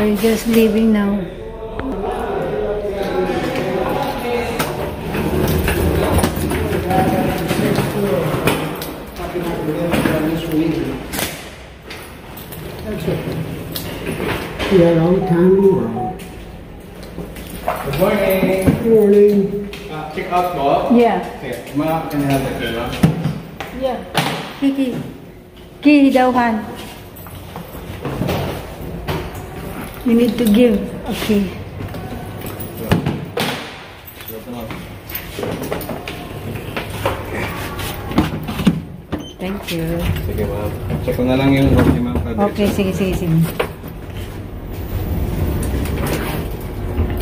We're just leaving now. You had all the time in the world. Good morning. Good morning. Check out mo? Yeah. Okay. Ma, can I have the key, ma'am? Yeah. Kiki. Key daw, Han. You need to give a key. Thank you. Sige, ma'am. Check ko na lang yung room, ma'am. Okay, sige.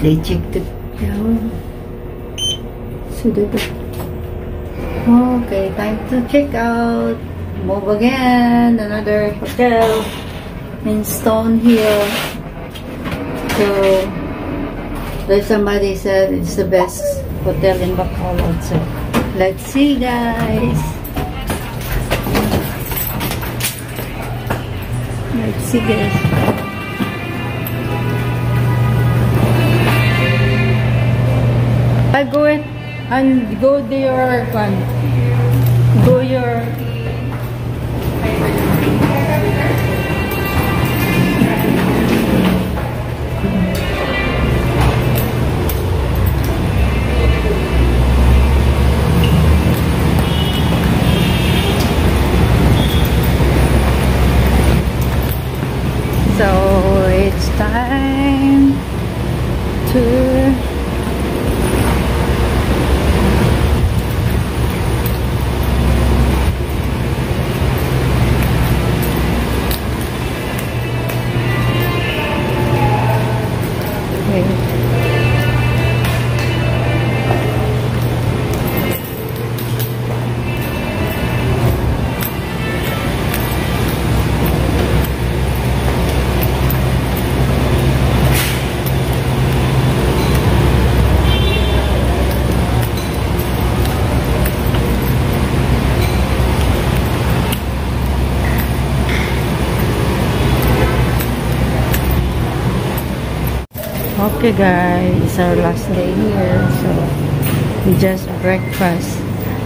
They checked it down. So okay, time to check out. Move again. Another hotel in Stonehill. So there's somebody said it's the best hotel in Bacolod. So let's see, guys. Let's see, guys. I go in and go there. Go your. So it's time to okay, guys, it's our last day here, so we just breakfast,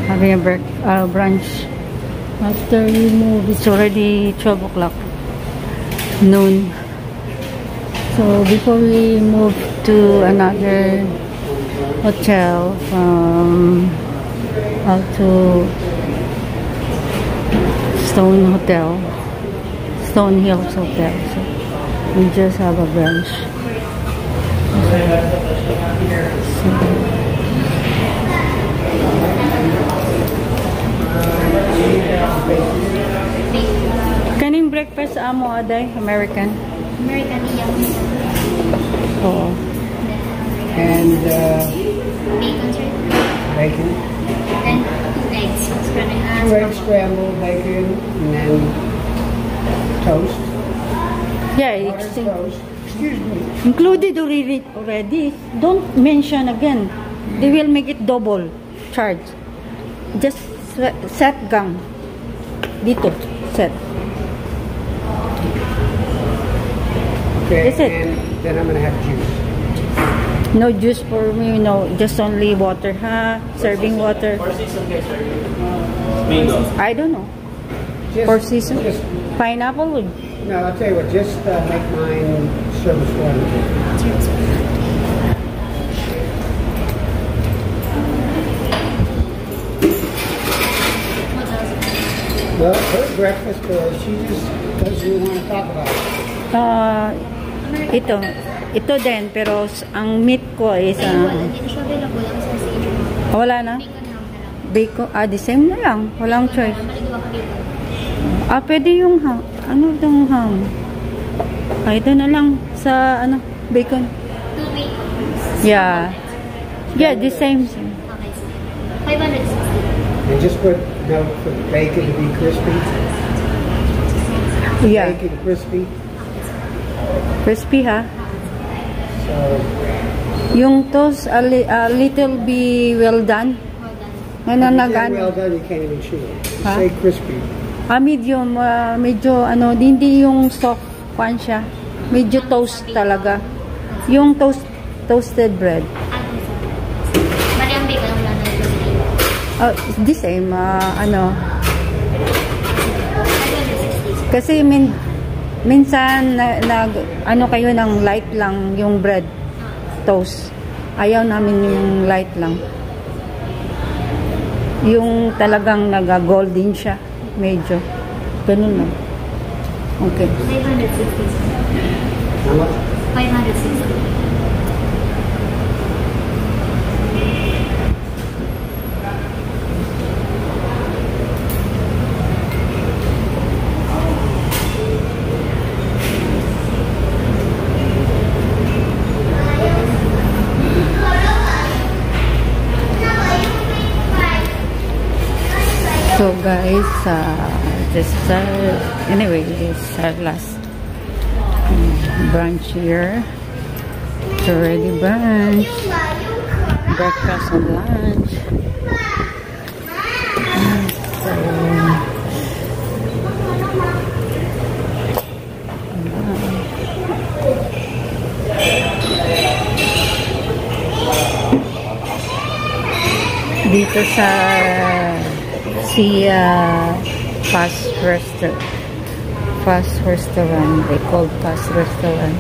having a brunch. After we move, it's already 12 o'clock noon. So before we move to another hotel from out to Stonehill Hotel, so we just have a brunch. Kaning breakfast amo aday American? American young. Oh. And Bacon, sir. bacon. Then 2 eggs. Scrambled. 2 eggs scrambled, bacon, and then toast. Yeah, Buttered it's toast. Excuse me. included already. Don't mention again. They will make it double charge. Just set gang. Dito, set. Okay, Is it? and then I'm gonna have juice. No juice for me, no. Just only water, ha? Serving water. Mango. I don't know. Just, Four seasons? Just, Pineapple would. no, I'll tell you what. Just make mine service water. Well, her breakfast, she just doesn't want to talk about it. Ito din, pero ang meat ko is Available lang sa Caesar. wala na. Bacon Bacon, ham na lang. the same na lang. Walang choice. Maligaw ka dito. Pwede yung ham. Ano itong ham? Ito na lang sa, bacon. 2 bacon. Yeah. Yeah, the same. Okay, sir. 560. And just put milk for the bacon to be crispy. Yeah. Bacon crispy. Crispy, ha? So, Yung toast, a little be well done. Well if done. you say well done, you can't even chew it. Just Huh? say crispy. Medium, medyo, hindi yung soft pan siya. Medyo toast talaga. Yung toasted bread. Bali ang bacon wala na ito. The same. 560. Kasi minsan ano kayo ng light lang yung bread toast. Ayaw namin yung light lang. Yung talagang naga-golden siya. Medyo. Ganun lang. Okay. 560. 560. So guys, this is anyway, this is our last brunch here. It's already brunch, breakfast and lunch. So, dito sa fast restaurant, they call fast restaurant,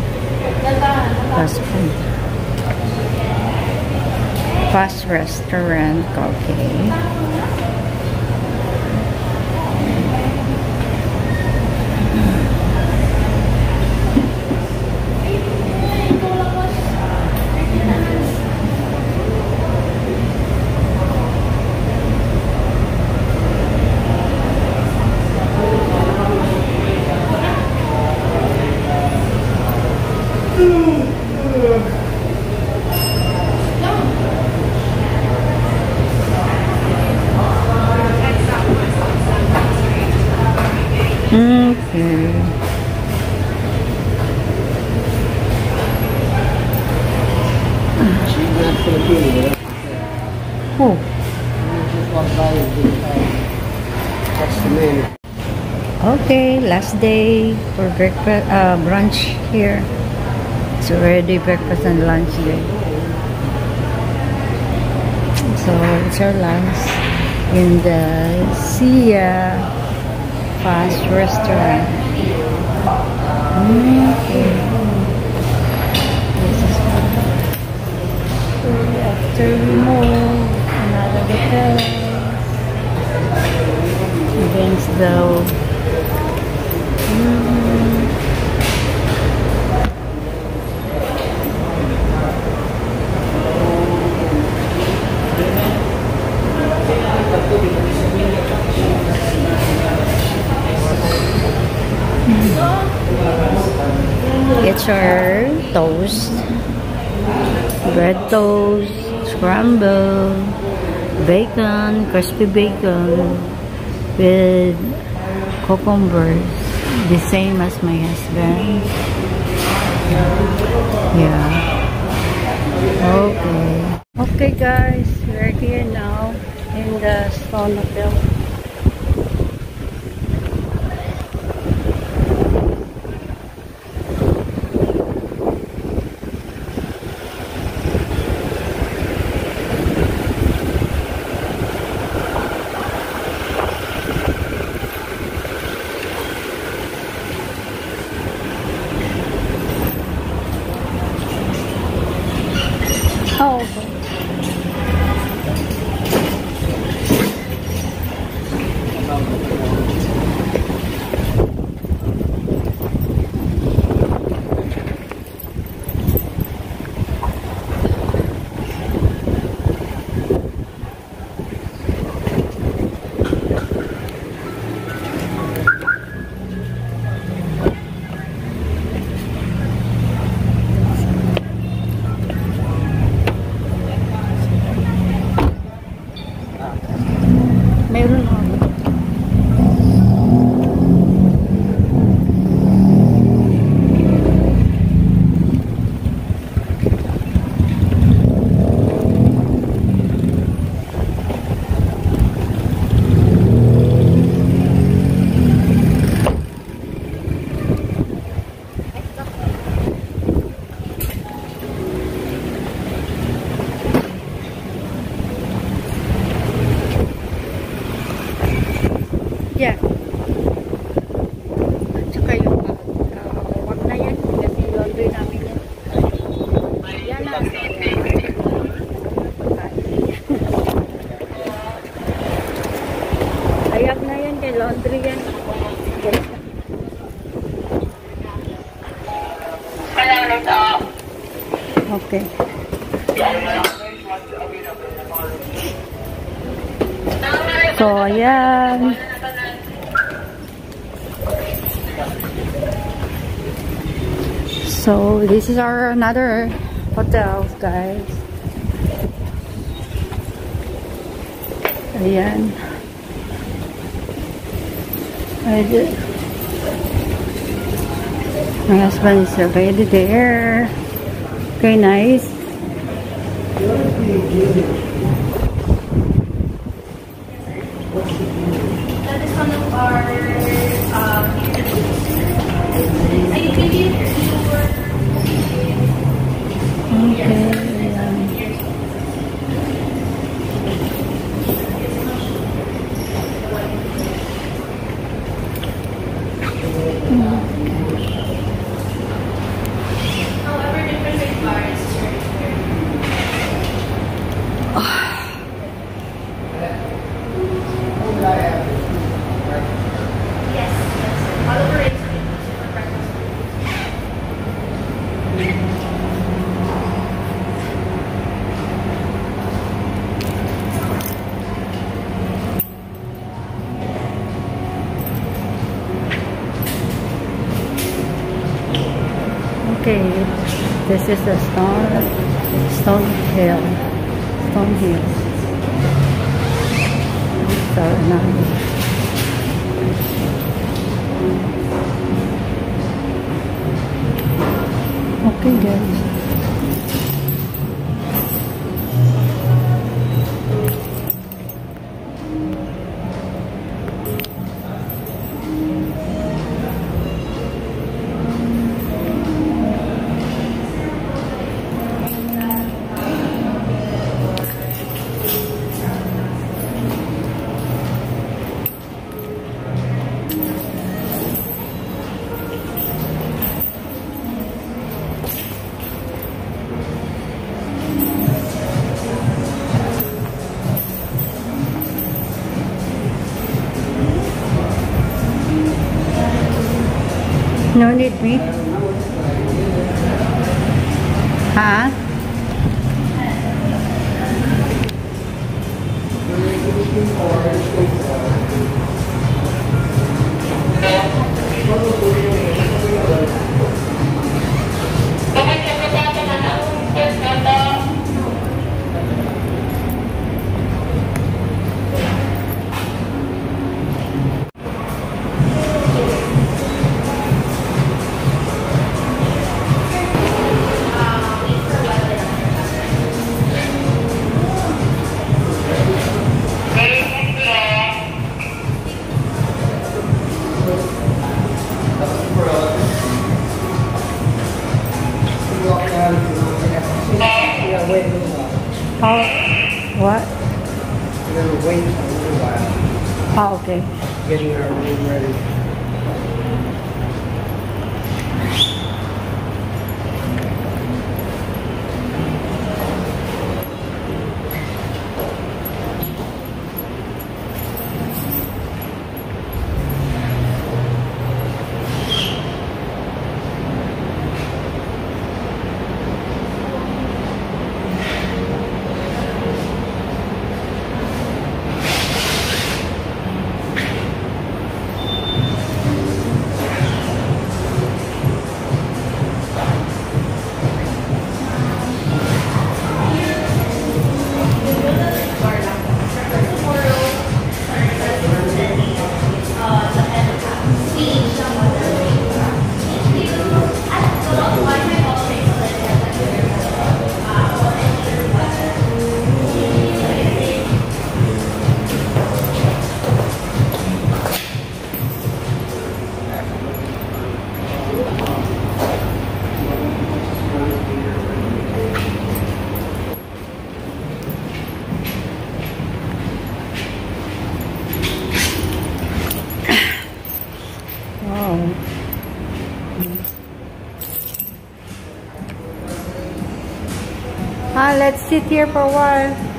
fast restaurant, okay. Okay. Oh. Okay, last day for breakfast, brunch here. It's already breakfast and lunch day. So it's our lunch in the Sia fast restaurant. Okay. This is after we move another hotel against the it's our toast, bread toast, scramble, bacon, crispy bacon with cucumbers, the same as my husband. Yeah. Okay guys, we're here now in the Stone Hotel. Okay. So, ayan. So, this is our another hotel, guys. Ayan. My husband is already there. Okay, nice. That is one of our I believe you were Okay. however different bars. Yes, yes. All over it. For breakfast. Okay, this is the Stone Hill. Stone Hill. So nice. Okay, guys. No need me? Huh? How? What? We're going to wait a little while, Oh, okay. getting our room ready. Let's sit here for a while.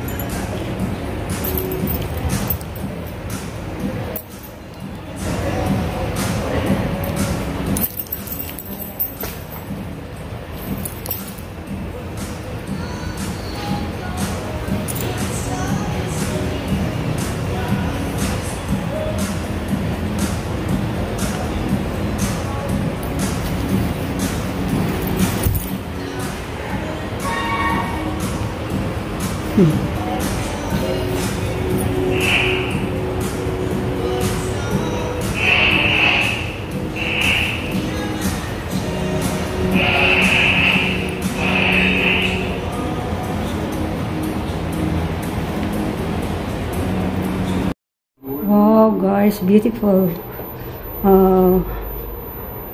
Wow, guys, beautiful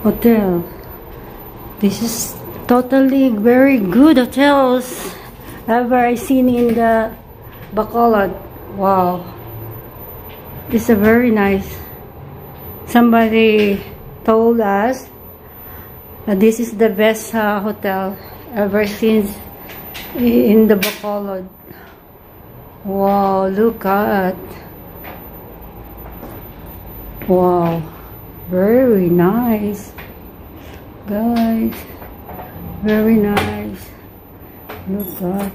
hotel. This is totally very good hotels ever I seen in the Bacolod. Wow, this is a very nice. Somebody told us that this is the best hotel ever seen in the Bacolod. Wow, look at. Wow, very nice, guys, very nice. Look at.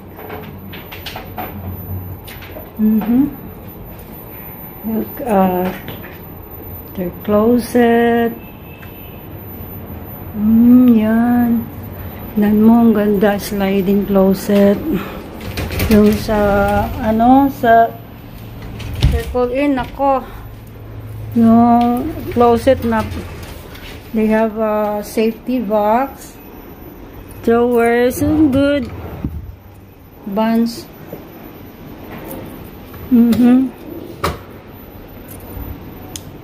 Look at their closet. Yan. Nan mo, ang ganda, sliding closet. Yung sa, sa circle in, ako. Yung closet na they have a safety box, drawers, and good buns.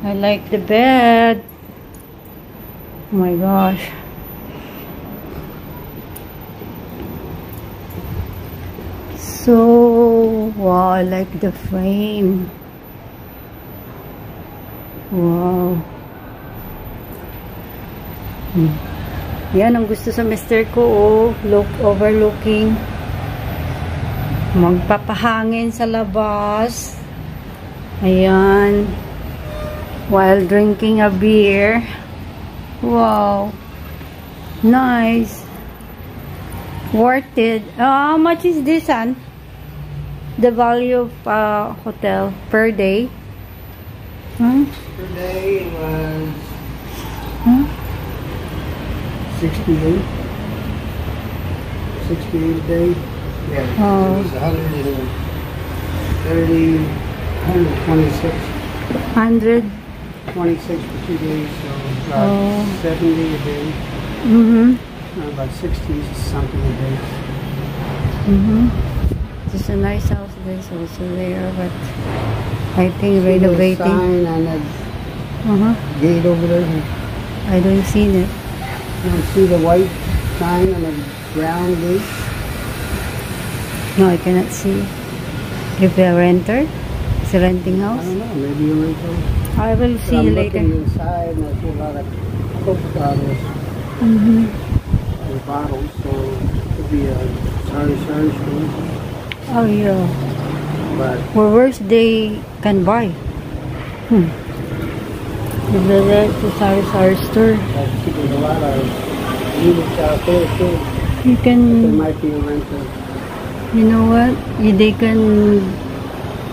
I like the bed. Oh my gosh. So wow, I like the frame. Wow. Yan ang gusto sa mister ko, oh. Overlooking. Magpapahangin sa labas. Ayan. While drinking a beer. Wow. Nice. Worth it. How much is this, son? The value of hotel per day? Per day was 68. 68 a day. Yeah. Oh. It was 130, 126. 126 for 2 days, so about 70 a day. About 60 something a day. It's a nice house. There's also there, but I think renovating. Sign on that gate over there. I don't see it. You don't see the white sign on the brown gate? No, I cannot see. If a renter, it's a renting I house. don't know, maybe you're rental. I will see I'm later. looking inside and I see a lot of Coke bottles. The bottles, so it could be a sorry store. Oh yeah. But Where's they can buy? The Sari store. there's a lot of units out there too. You There can, might be a rental. you know what? They can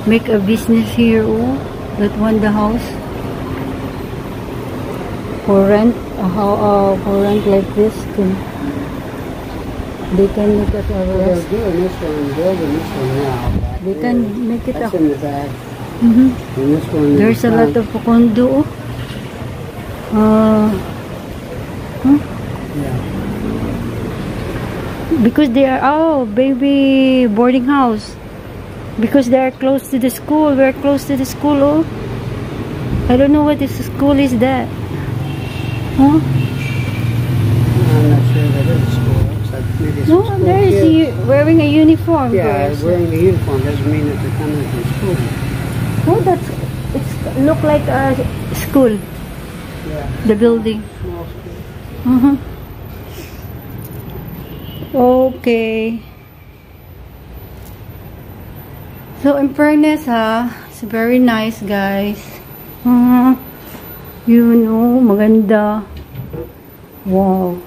make a business here, oh, that want the house for rent. For rent like this, they can make it a They're rest. doing this one, building this one now. back They there. can make it That's a. in the back. Mhm. And this one. There's a lot of condo. Yeah. Because they are baby boarding house. Because they are close to the school. We're close to the school. Oh, I don't know what this school is that. Huh? I'm not sure that is a school. Looks like maybe it's No, a school there is kid. wearing a uniform. Yeah, girls. wearing the uniform doesn't mean that they're coming from school. Oh, it's look like a school. Yeah. The building. Small school. Okay. So in fairness, it's very nice, guys. You know, maganda. Wow.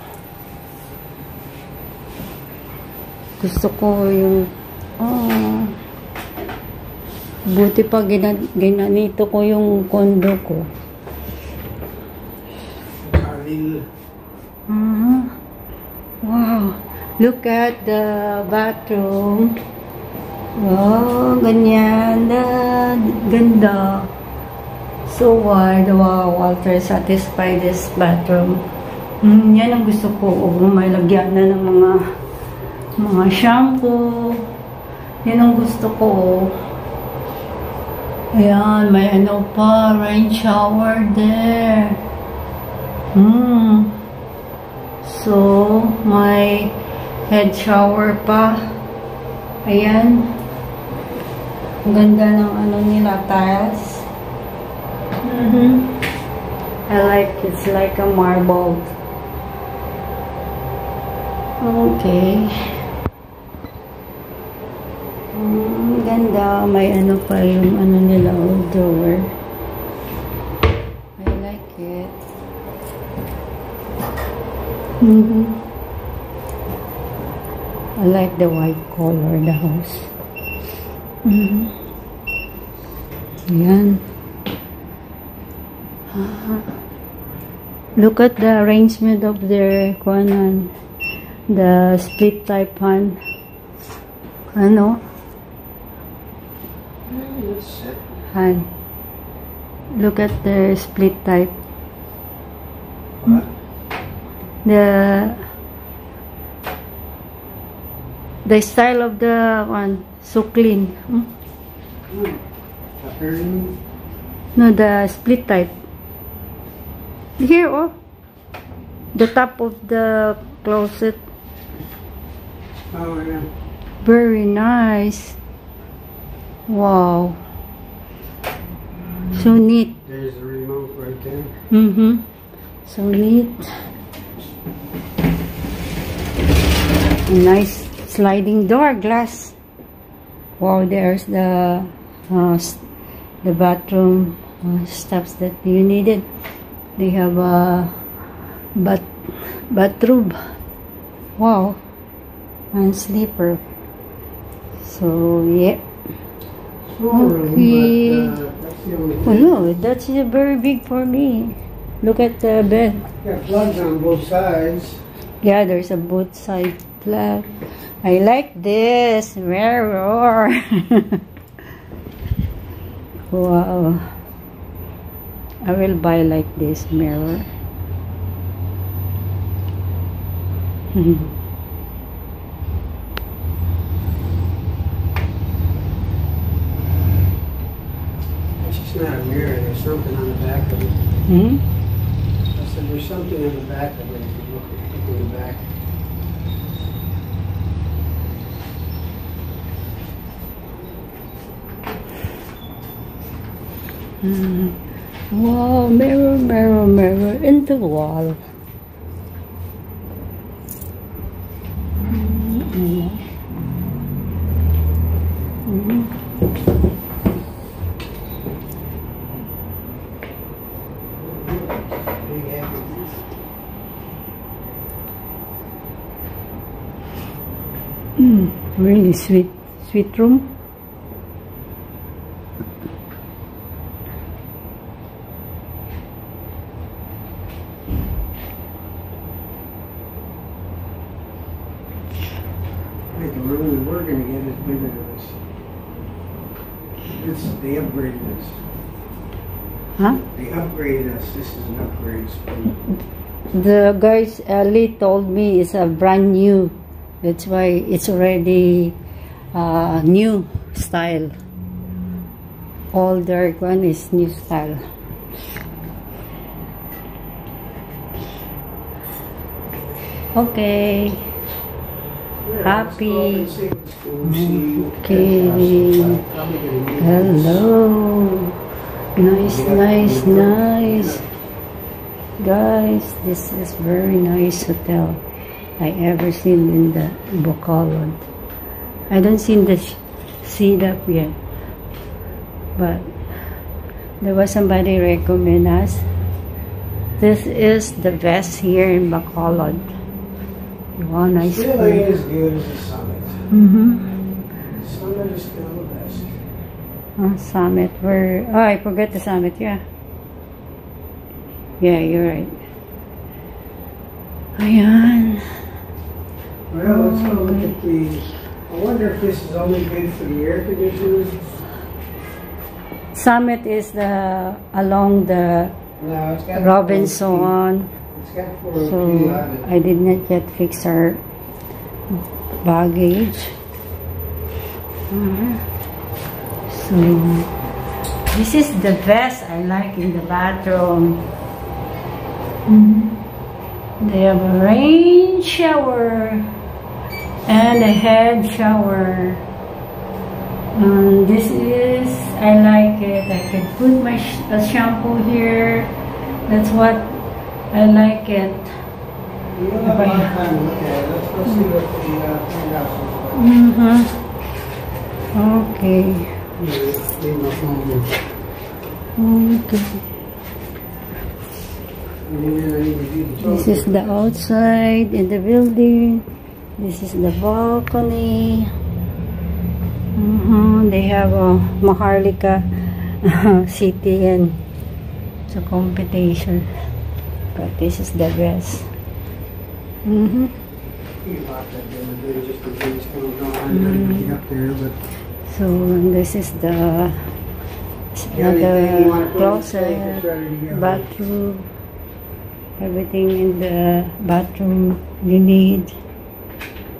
Gusto ko yung buti pa ginanito ko yung condo ko. Wow. Look at the bathroom. Oh, ganyan. Ganda. So wide. Wow, Walter, satisfied this bathroom. Yan ang gusto ko. May lagyan na ng mga shampoo. Yan ang gusto ko. Ayan, may ano pa, rain shower there. So, may head shower pa. Ayan. Ang ganda ng ano nila, tiles. I like, it's like a marble. Okay. Ganda. May ano pa yung ano nila, old drawer. I like it. I like the white color, the house. Ayan. Look at the arrangement of their kuanan. The split type fan. Ano? Han. Look at the split type. What? The style of the one so clean. No, the split type. Here, oh, the top of the closet. Oh, yeah. Very nice. Wow. So neat. There's the remote right there. So neat. A nice sliding door, glass. Wow, there's the bathroom steps that you needed. They have a bathroom. Wow. And sleeper. So yeah. Okay. That's the only Oh no, that's very big for me. Look at the bed. got plugs on both sides. Yeah, there's a both side plug. I like this mirror. Wow. I will buy like this mirror. It's just not a mirror. There's something on the back of it. I said there's something on the back of it. If you look in the back. Wow, mirror, mirror, mirror in the wall. Big happy. Really sweet room. Like the room that we're going to get is bigger than this. They upgraded us. Huh? They upgraded us. This is an upgrade. The guys Ellie told me it's a brand new. That's why it's already new style. All their one is new style. Okay. Happy. Okay. Hello. Nice, nice, nice. Guys, this is very nice hotel I ever seen in the Bacolod. I don't see the seat up yet, but there was somebody recommend us. This is the best here in Bacolod. Wow, nice. Still ain't as good as the Summit. Summit is still the best. Summit. Where? Oh, I forgot the Summit. Yeah. Yeah, you're right. Ayan. Well, let's go look at the wonder if this is only good for the air conditioners. Summit is the along the No, it's got Robinson. It's got 4 So on it. I did not yet fix our baggage. So this is the best I like in the bathroom. They have a rain shower and a head shower. This is, I like it. I can put my shampoo here. That's what I like it. We don't have a lot of time to look at it. Let's go see what the penthouse is like. Okay. Yeah, leave my phone there. Okay. And then I need to do the This is the outside in the building. This is the balcony. They have a Maharlika city and it's a competition. But this is the best. You locked that door there just in case comes on. I didn't get up there, but So this is the anything you want another to put in the safe, closet, it's ready to go. bathroom, everything in the bathroom you need.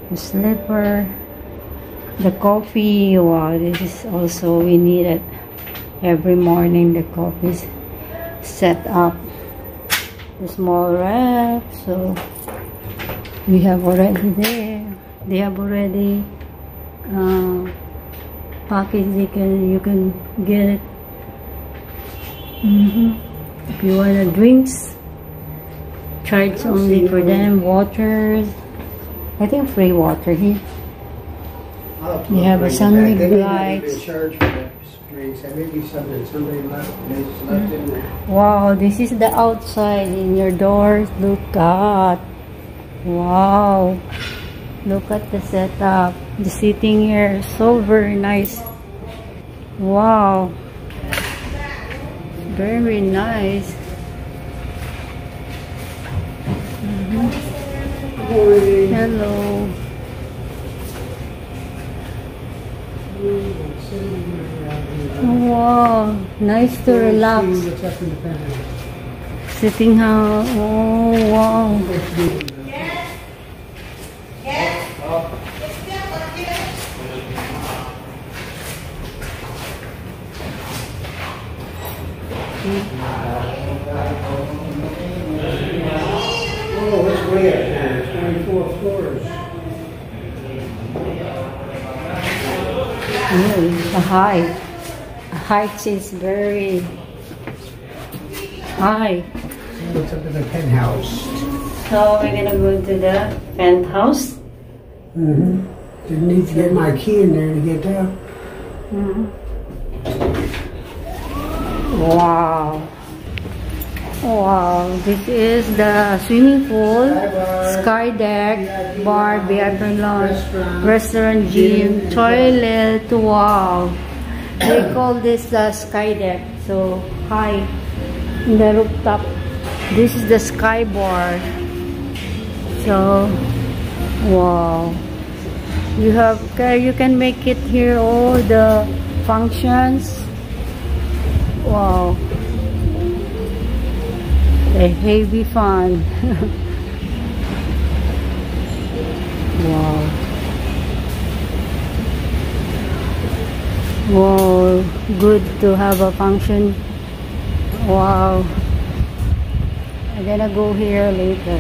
The slipper, the coffee. Wow, this is also we need it every morning. The coffee is set up. The small rack, so we have already there. They have already package. You can get it. If you want drinks, charge only for them. Waters, I think free water here. You have a sunlit lights. Charge for that drinks. That may be something somebody left. They just left in there. Wow, this is the outside in your doors. Look at, wow, look at the setup. The sitting here, so very nice. Wow, very nice. Hello. Wow, nice to relax. What's up in the penthouse? Sitting how, oh wow. Oh, it's way up there. It's 24 floors. The height is very high. What's up in the penthouse? So we're gonna go to the penthouse. Didn't need to get my key in there to get down. Wow. Wow, this is the swimming pool, sky deck, bar, beer lounge, restaurant, gym, toilet. Wow. They call this the sky deck. So high in the rooftop. This is the sky bar. So wow. You can make it here all the functions. Wow. A heavy fun. Wow. Wow, good to have a function. Wow. I'm gonna go here later.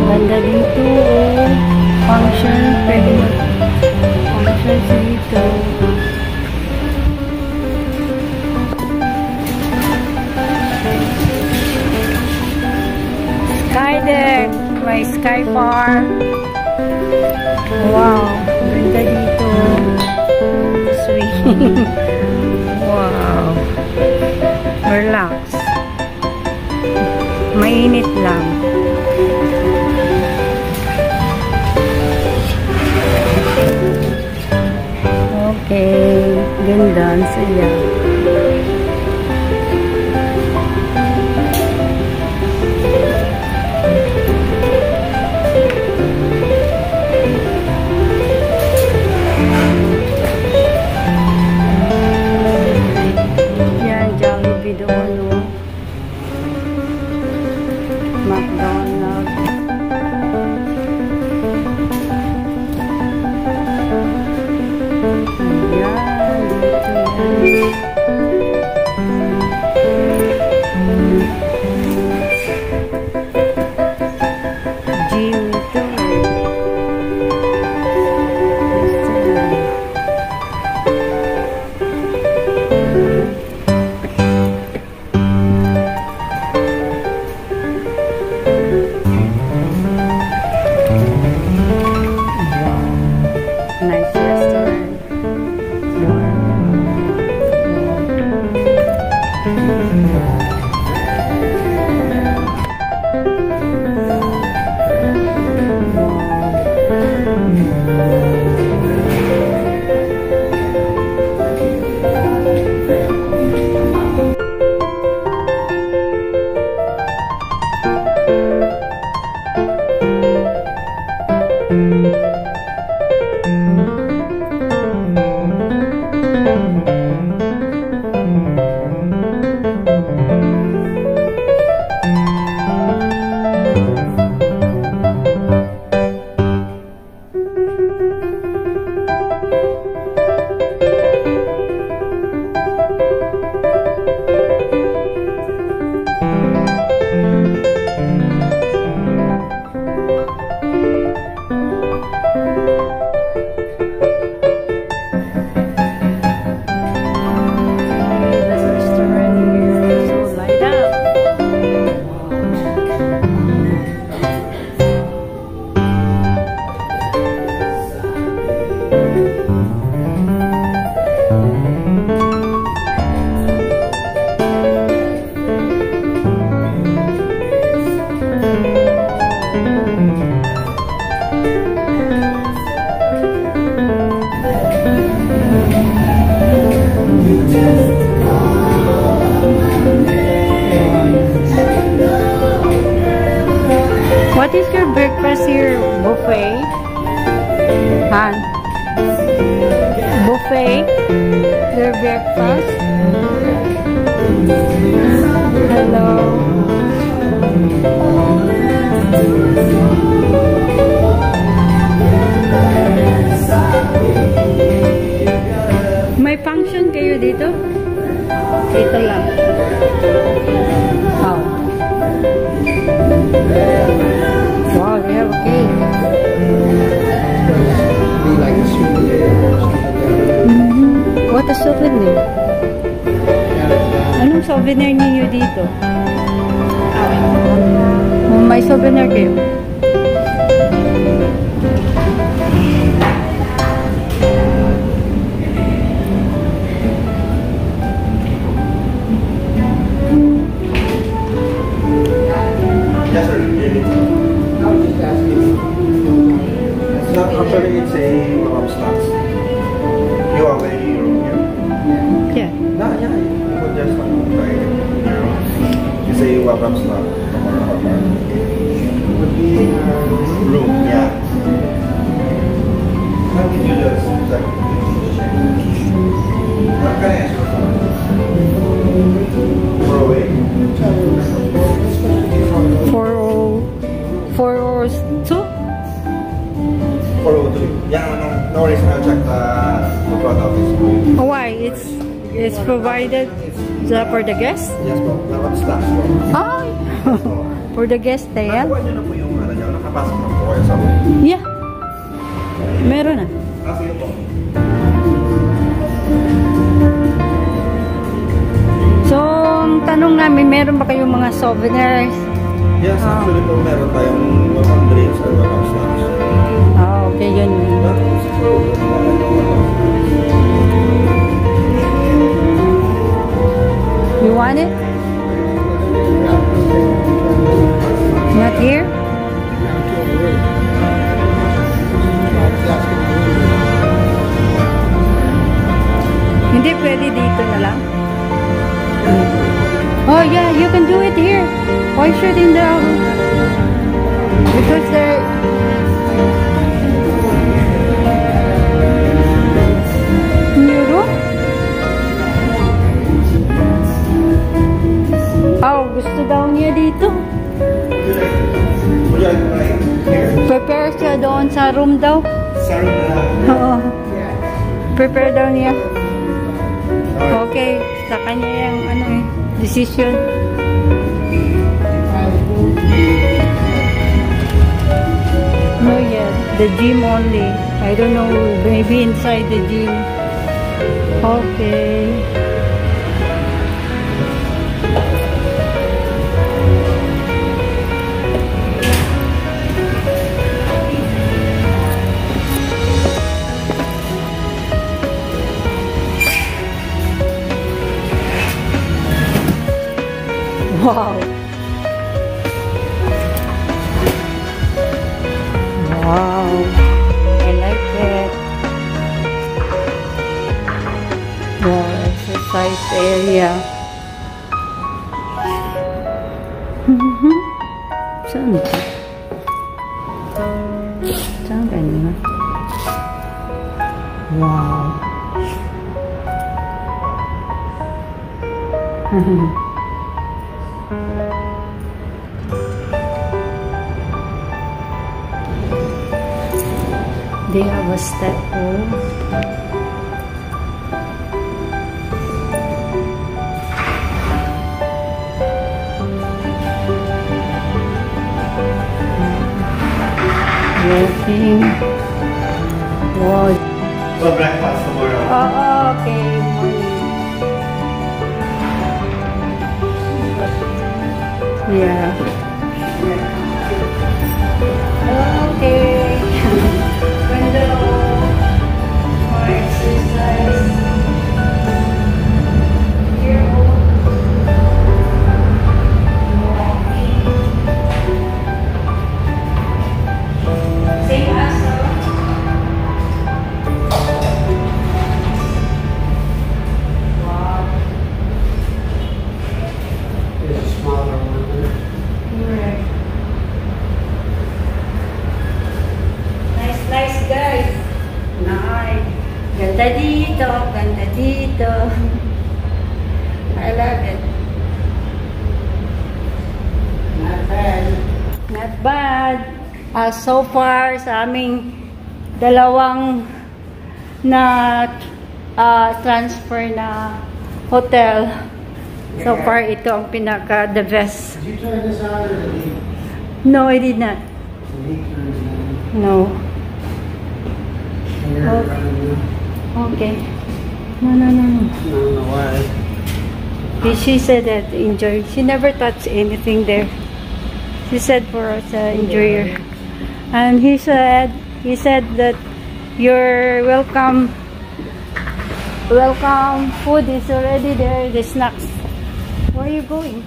Ganda dito, oh. Function, pwede functions dito. Sky deck, may sky bar. Wow, ganda dito. Swimming. Wow. Relax. Mainit lang. Okay. Ganda. Ang saya. Yan, Jollibee doon, no? McDonald's. Nice restaurant. What is your breakfast here? Buffet? Han? Buffet? Your breakfast? Hello? May function kayo dito? Dito lang. Oh. Wow, they have a cake. Be like a souvenir. What a souvenir? Anong souvenir ninyo dito? May souvenir kayo? Yes, sir. I was just asking. It's not actually, it's a snacks. You are very room here. Yeah. No, yeah, you could just try it. It's a welcome snack. Would be Room, yeah. How did you just check? What can I ask you? For away? 402? 403. Yeah, no worries. I'll check the front office. Why? It's provided for the guests? Yes po. Welcome snacks po. Ay! For the guests, yan? Nakuha niyo na po yung ano niyo. Nakapasok na po kayo sa room. Yeah. Meron na. Sige po. So, ang tanong namin, meron ba kayong mga souvenirs? Yes, actually po meron tayong welcome drinks or welcome snacks. Oh, Okay, yun. You want it? Not here? Hindi pwede dito na lang? Oh yeah, you can do it here. Why should in the... Because they're... New room? Oh, gusto daw niya dito. Prepare siya doon sa room daw. Oo. Prepare daw niya. Okay, sa kanya yung ano eh, decision. No yet, the gym only. I don't know, maybe inside the gym. Okay. Wow. Wow. I like it. Wow, exercise area. Saan? Saan ganyan? Wow. They have a step hole. Walking. Wow. So breakfast tomorrow. Oh, okay. Yeah. Okay. Window for exercise. Here. Walking. Same as wow. There's a smaller one there. Correct. Nice guys. Nice. Ganda dito, ganda dito. I love it. Not bad. Not bad. So far sa aming dalawang na transfer na hotel. So far ito ang pinaka the best. Did you try this out or did he? No, I did not. No. Okay. No. I don't know why. She said that enjoy. She never touched anything there. She said for us enjoy her. And he said that your welcome food is already there. The snacks. Where are you going?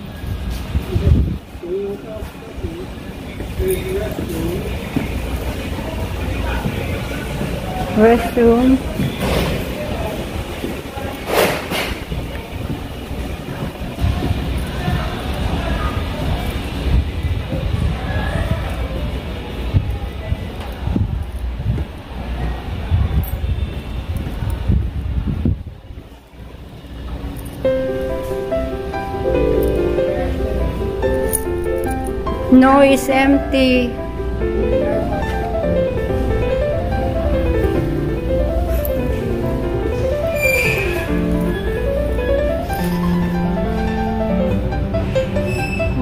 Restroom. No, it's empty.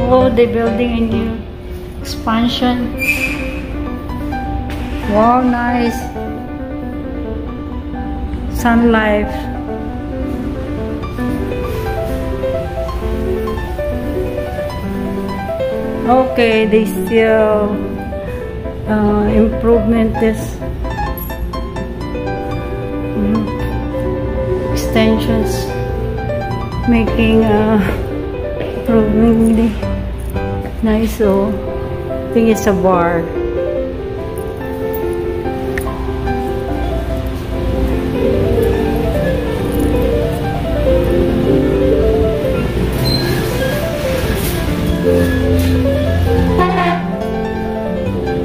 Oh, they're building a new expansion. Wow, nice. Sun Life. Okay, they still improvement this extensions, making really nice. So I think it's a bar.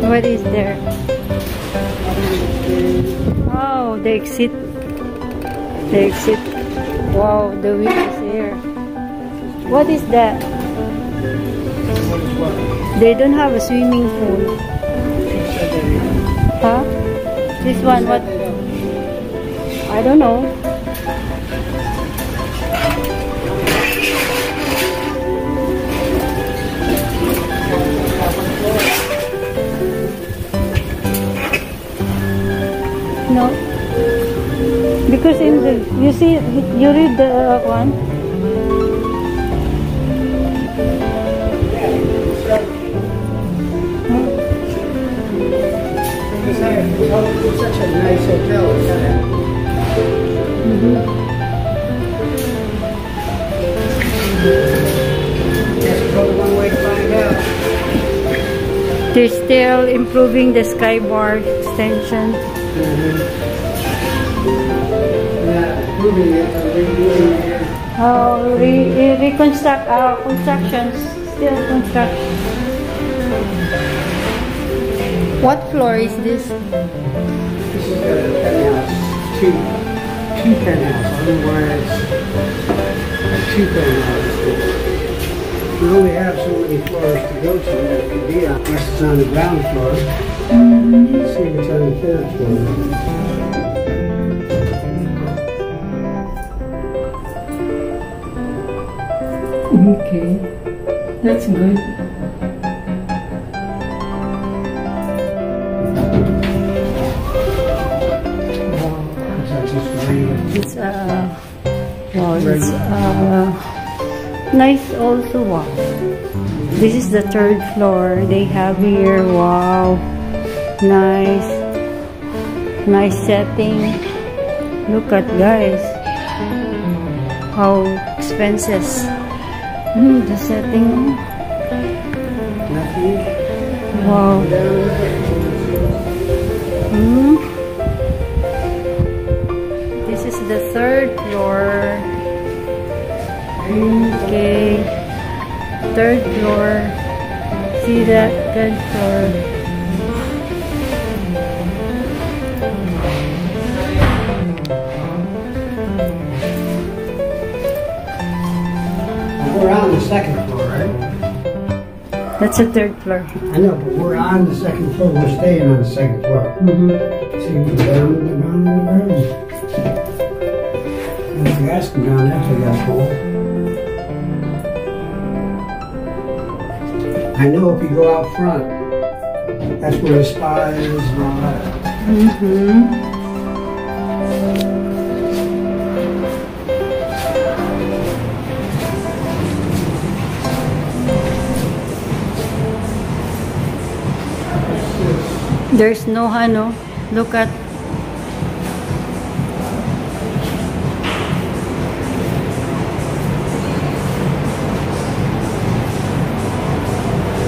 What is there? Oh, the exit. The exit. Wow, the wind is here. What is that? They don't have a swimming pool. Huh? This one, what? I don't know. No, because in the, you see, you read the one. It's such a nice hotel. Just go one way to find out. They're still improving the sky bar extension. Oh, reconstruct constructions, still construction. What floor is this? This is a penthouse, two penthouses. Otherwise, two penthouses. We only have so many floors to go to that it could be on. Unless it's on the ground floor. Let's see what's on the third floor. Okay, that's good. It's wow, it's nice also. Wow, this is the third floor they have here. Wow, nice setting. Look at, guys, how expensive. The setting. Wow. This is the third floor. Okay. Third floor. See that? Third floor. We're on the second floor, right? That's the third floor. I know, but we're on the second floor. We're staying on the second floor. See, we're down in the ground. And the gas can down after that hole. I know if you go out front, that's where the spa is and all that. There's no hano. Look at.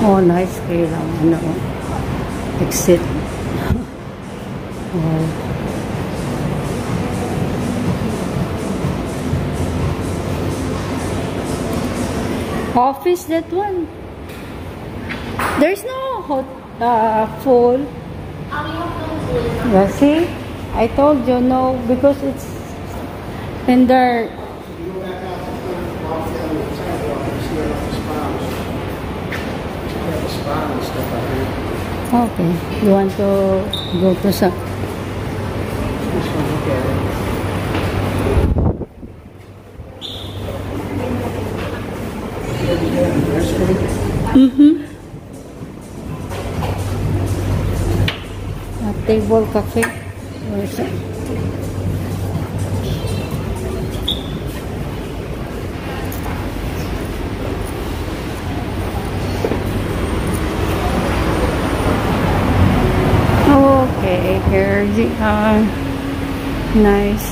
Oh, nice kayo lang. Ano, exit. Wow. Office, that one. There's no full. Yeah, see? I told you no, because it's in there. Okay. You want to go to some? Table cafe. Where is it? Okay, here's the nice.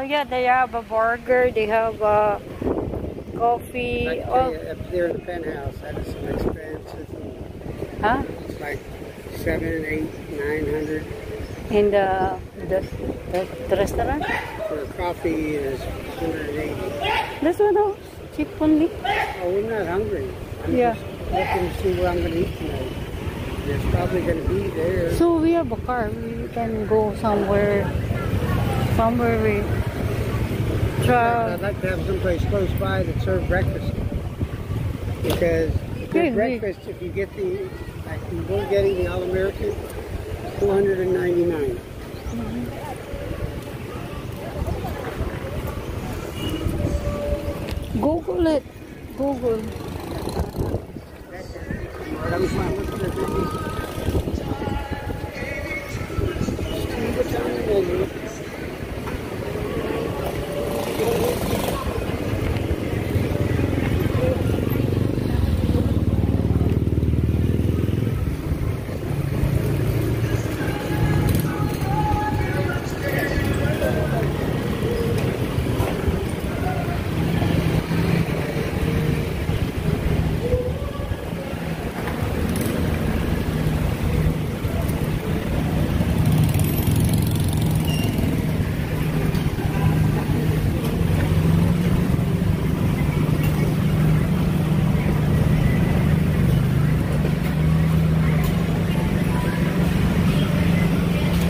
Yeah, they have a burger. They have a coffee. Like Oh, up there in the penthouse, that is some expensive. huh? It's like 700, 800, 900. In the restaurant? For coffee is 180. This one, oh, cheap only. Oh, we're not hungry. I'm Yeah. just looking to see what I'm going to eat tonight. There's probably going to be there. So we have a car. We can go somewhere. Somewhere we try. I'd like to have someplace close by that serves breakfast. Because Okay, the breakfast, if you get the, like you go getting the All-American, $299. Google it. Google. I'm fine with the menu. See what's on the menu.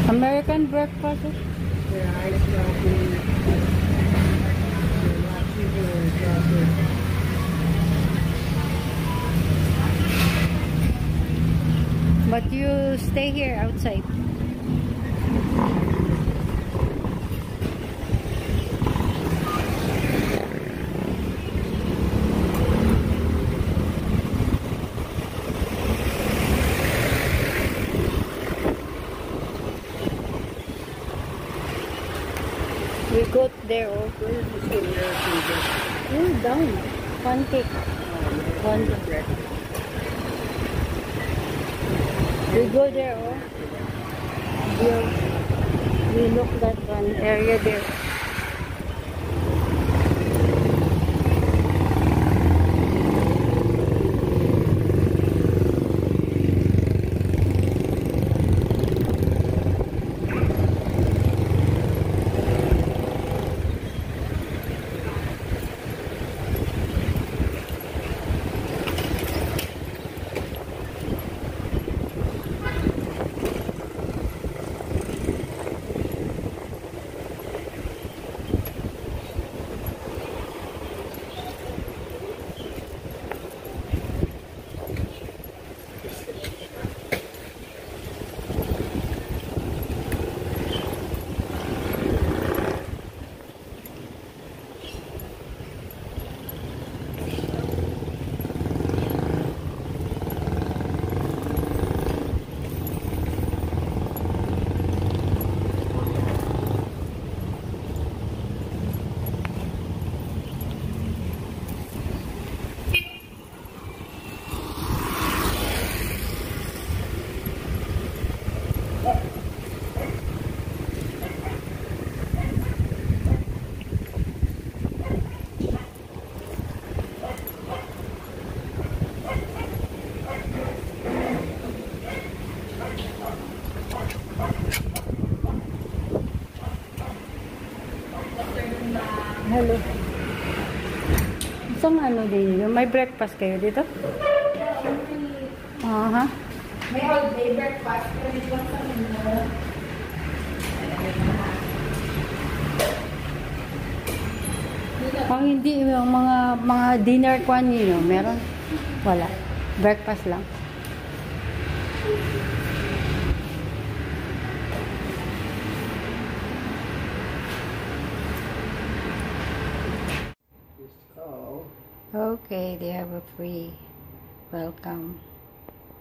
American breakfast. Yeah, iced coffee. A lot cheaper than coffee. But you stay here outside. We got there. Oh, Where did you see American breakfast? oh down. Pancake. One. We go there. Oh. We look that one area there. Hello. Isang ano din yun? May breakfast kayo dito? Aha. May all-day breakfast, pero ito lang sa menu. Pang hindi yung mga dinner kwan niyo, meron? Wala. Breakfast lang. Just call. Okay, they have a free welcome.